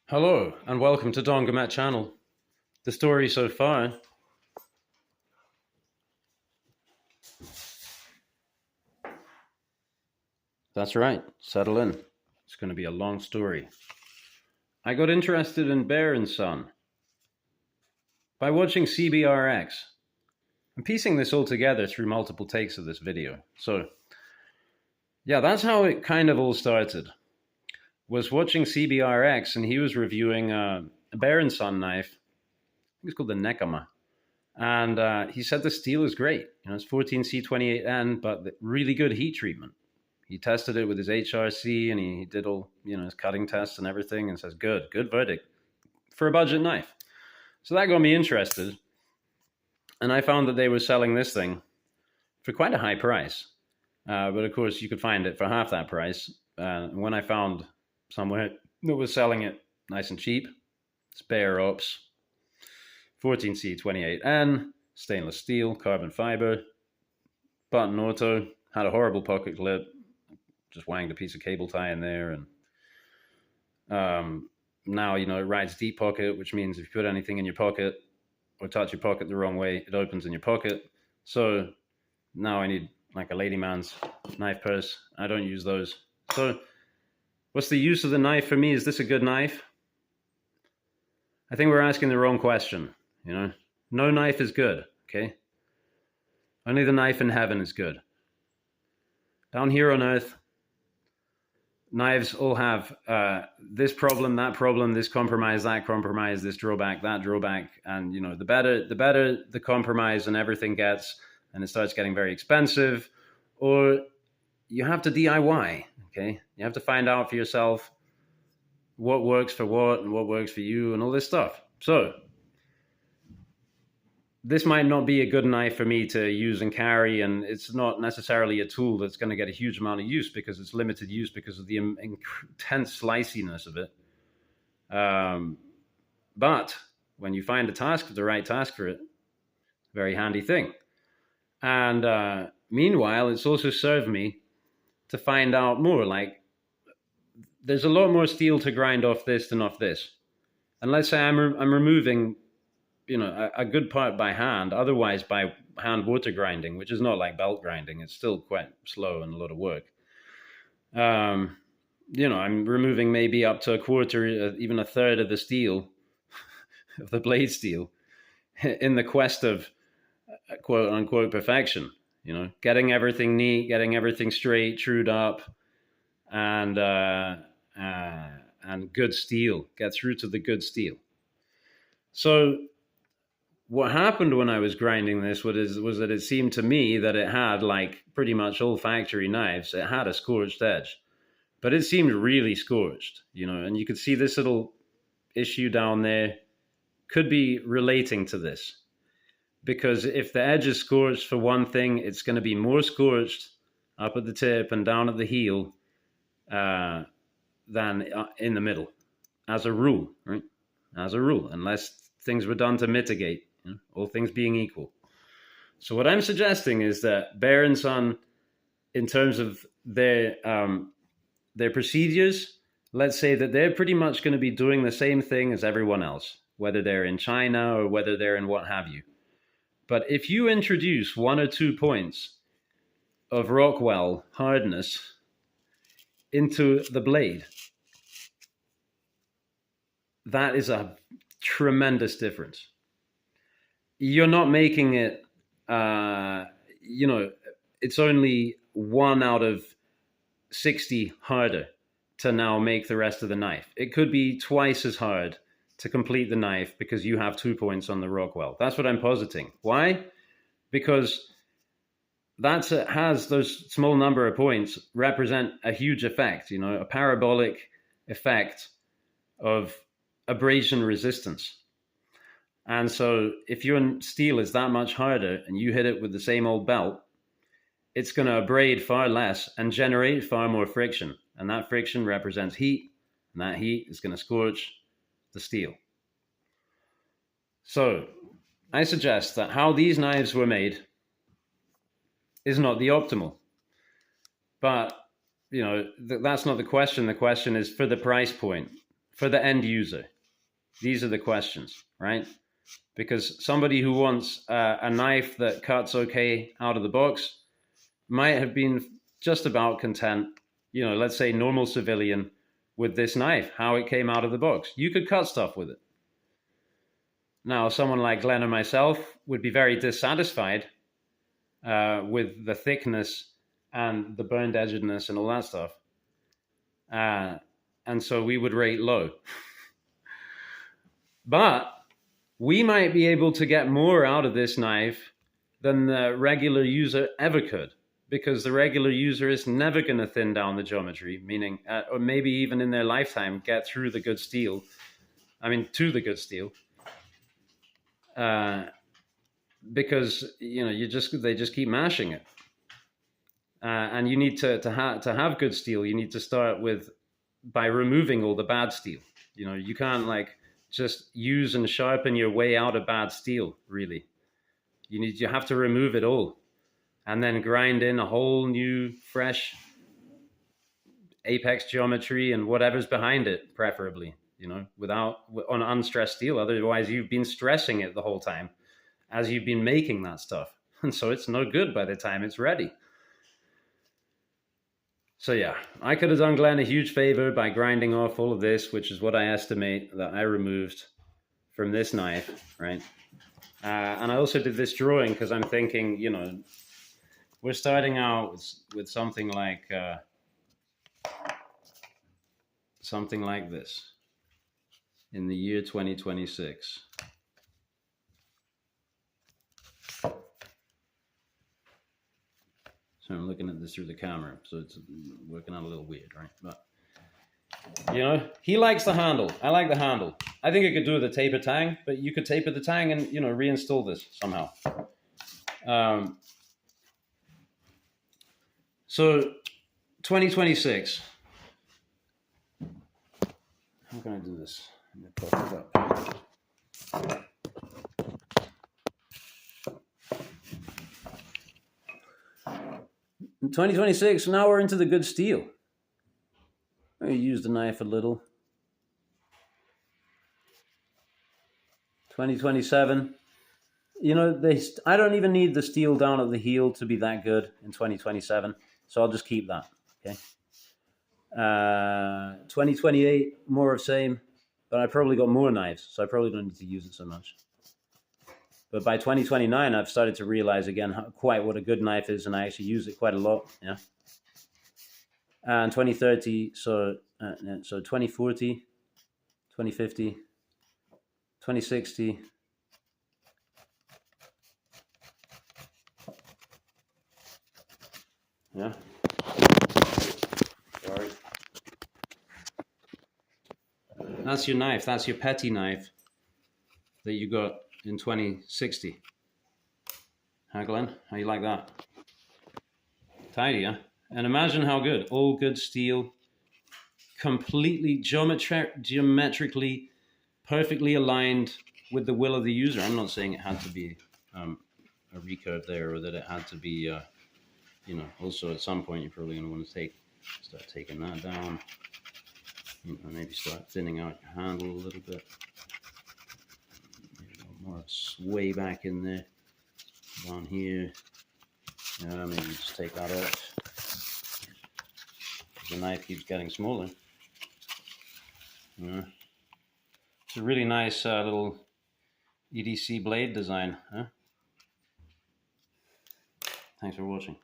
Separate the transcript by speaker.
Speaker 1: Hello and welcome to Don Gomet channel. The story so far. That's right, settle in. It's going to be a long story. I got interested in Bear and Son by watching CBRX. I'm piecing this all together through multiple takes of this video. So, yeah, that's how it kind of all started. Was watching CBRX and he was reviewing a Bear and Son knife. I think it's called the Nekama. And he said the steel is great. It's 14C28N, but really good heat treatment. He tested it with his HRC and he did all, his cutting tests and everything and says, good verdict for a budget knife. So that got me interested. And I found that they were selling this thing for quite a high price. But of course, you could find it for half that price. When I found somewhere that was selling it nice and cheap, it's Bear Ops, 14C28N, stainless steel, carbon fiber, button auto, had a horrible pocket clip, just wanged a piece of cable tie in there. And now, it rides deep pocket, which means if you put anything in your pocket or touch your pocket the wrong way, it opens in your pocket. So now I need like a ladyman's knife purse. I don't use those. So what's the use of the knife for me? Is this a good knife? I think we're asking the wrong question. No knife is good, okay? Only the knife in heaven is good. Down here on earth, knives all have this problem, that problem, this compromise, that compromise, this drawback, that drawback. And, the better the compromise and everything gets, and it starts getting very expensive, or you have to DIY, okay? You have to find out for yourself what works for what and what works for you and all this stuff. So this might not be a good knife for me to use and carry, and it's not necessarily a tool that's going to get a huge amount of use because it's limited use because of the intense sliciness of it. But when you find the right task for it, very handy thing. And meanwhile, it's also served me to find out more. Like, there's a lot more steel to grind off this than off this. And let's say I'm removing a good part by hand, otherwise by hand water grinding, which is not like belt grinding. It's still quite slow and a lot of work. I'm removing maybe up to a quarter, even a third of the steel, of the blade steel, in the quest of quote unquote perfection. Getting everything neat, getting everything straight, trued up, and good steel. Get through to the good steel. So what happened when I was grinding this was that it seemed to me that it had, like pretty much all factory knives, it had a scorched edge, but it seemed really scorched, and you could see this little issue down there could be relating to this, because if the edge is scorched for one thing, it's going to be more scorched up at the tip and down at the heel than in the middle, as a rule, right? As a rule, unless things were done to mitigate, all things being equal. So what I'm suggesting is that Bear and Son, in terms of their procedures, let's say that they're pretty much going to be doing the same thing as everyone else, whether they're in China or whether they're in what have you. But if you introduce 1 or 2 points of Rockwell hardness into the blade, that is a tremendous difference. You're not making it, it's only 1 out of 60 harder to now make the rest of the knife. It could be twice as hard to complete the knife because you have 2 points on the Rockwell. That's what I'm positing. Why? Because has those small number of points represent a huge effect, a parabolic effect of abrasion resistance. And so if your steel is that much harder and you hit it with the same old belt, it's going to abrade far less and generate far more friction. And that friction represents heat, and that heat is going to scorch the steel. So I suggest that how these knives were made is not the optimal. But, that's not the question. The question is for the price point, for the end user? These are the questions, right? Because somebody who wants a knife that cuts okay out of the box might have been just about content, let's say normal civilian, with this knife, how it came out of the box. You could cut stuff with it. Now, someone like Glenn or myself would be very dissatisfied with the thickness and the burned edgedness and all that stuff. And so we would rate low. But we might be able to get more out of this knife than the regular user ever could, because the regular user is never going to thin down the geometry, meaning, or maybe even in their lifetime, get through the good steel. To the good steel. Because they just keep mashing it. And you need to have good steel. You need to start by removing all the bad steel. You can't just use and sharpen your way out of bad steel. Really, you have to remove it all, and then grind in a whole new, fresh apex geometry and whatever's behind it, preferably. On unstressed steel. Otherwise, you've been stressing it the whole time as you've been making that stuff, and so it's no good by the time it's ready. So yeah, I could have done Glenn a huge favor by grinding off all of this, which is what I estimate that I removed from this knife, right? And I also did this drawing because I'm thinking, we're starting out with something like this in the year 2026. So I'm looking at this through the camera, so it's working out a little weird, right? But, he likes the handle. I like the handle. I think I could do with a taper tang, but you could taper the tang and, reinstall this somehow. So 2026. How can I do this? I'm going to pop it up. In 2026, now we're into the good steel. I use the knife a little. 2027. I don't even need the steel down at the heel to be that good in 2027, so I'll just keep that. Okay. 2028, more of same, but I probably got more knives, so I probably don't need to use it so much. But by 2029, I've started to realize again quite what a good knife is, and I actually use it quite a lot. Yeah. And 2030, so 2040, 2050, 2060. Yeah. Sorry. That's your knife. That's your petty knife that you got in 2060. Huh, Glenn? How you like that? Tidy, huh? And imagine how good. All good steel, completely geometrically, perfectly aligned with the will of the user. I'm not saying it had to be a recurve there, or that it had to be, also at some point you're probably going to want to start taking that down. Maybe start thinning out your handle a little bit. Maybe a little more sway back in there, down here. Maybe just take that off. The knife keeps getting smaller. It's a really nice little EDC blade design. Huh? Thanks for watching.